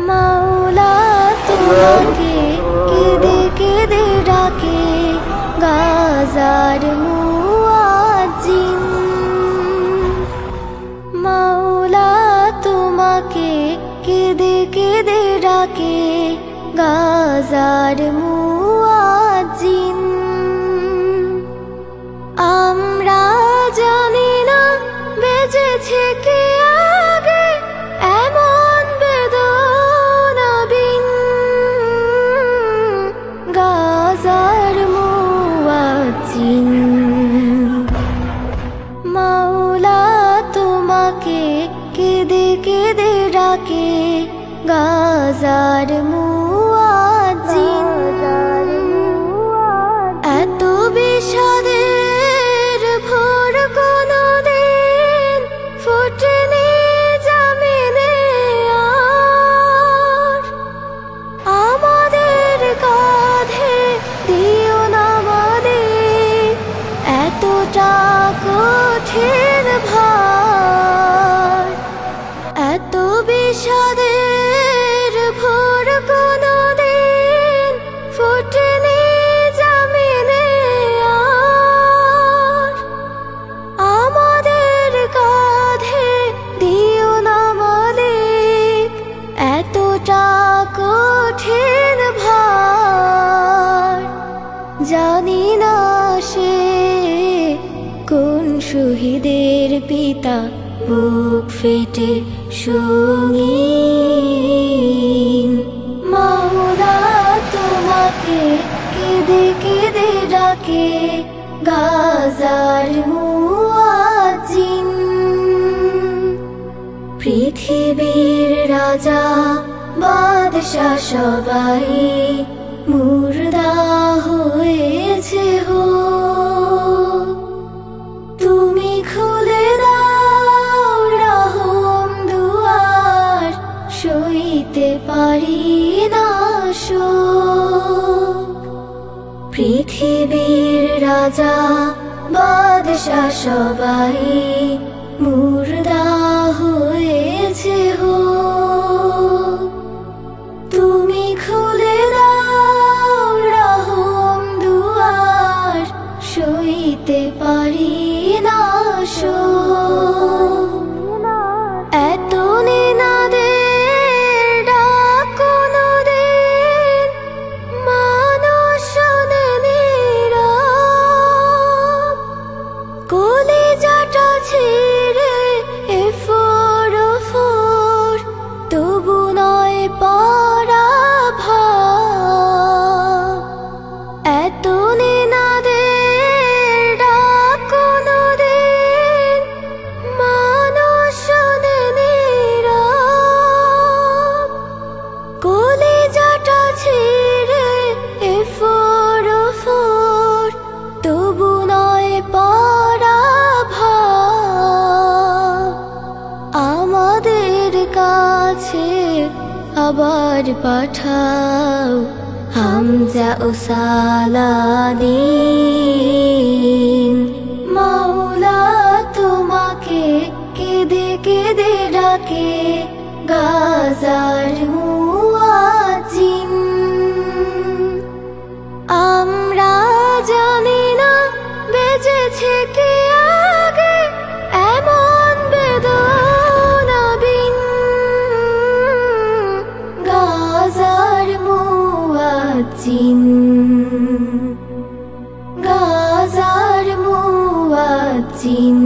মাওলা তোমাকে কেঁদে কেঁদে ডাকে গাজার মুয়াজ্জিন। মাওলা তোমাকে কেঁদে কেঁদে ডাকে গাজার মুয়াজ্জিন। আমরা জানি না বেঁচেছে কে আগে এমন বেদনাবিন গাজার মুয়াজ্জিন। মাওলা তোমাকে কেঁদে কেঁদে ডাকে গাজার মুয়াজ্জিন। এত বিষাদের ভোর কোনদিন ফোটেনি জামিনে আর। আমাদের কাঁধে দিও না মালিক এতটা কঠিন ভার। এত বিষাদের ভোর কোনদিন ফোটেনি জামিনে আর। আমাদের কাঁধে দিও না মালিক এতটা কঠিন ভার। জানি না সে কোন শহীদের পিতা বুক ফেটে সঙ্গীন। মাওলা তোমাকে কেঁদে কেঁদে ডাকে গাজার মুয়াজ্জিন। পৃথিবীর রাজা বাদশা সবাই মুর্দা হয়েছে হো। তুমি খুলে দাও রহম দুয়ার সইতে পারি না শোক। পৃথিবীর রাজা বাদশা সবাই মুর্দা হয়েছে হো। তুমি খুলে দাও রহম দুয়ার সইতে পারি না শোক। এত নিনাদের ডাক কোনদিন মানুষ শোনেনি নীরব। কলিজাটা ছিঁড়ে এফোর ওফোর তবু নয় পরা ভাব। এত নিনাদের ডাক কোনদিন মানুষ শোনেনি নীরব। কলিজাটা ছিঁড়ে এফোর ওফোর তবু নয় পরা ভাব। আমাদের কাছে আবার পাঠাও হামজা ও সালাদিন। মাওলা তোমাকে কেঁদে কেঁদে ডাকে গাজার মুয়াজ্জিন। আমরা জানি না বেঁচেছে কে আগে এমন বেদনাবিন গাজার মুয়াজ্জিন। গাজার মুয়াজ্জিন।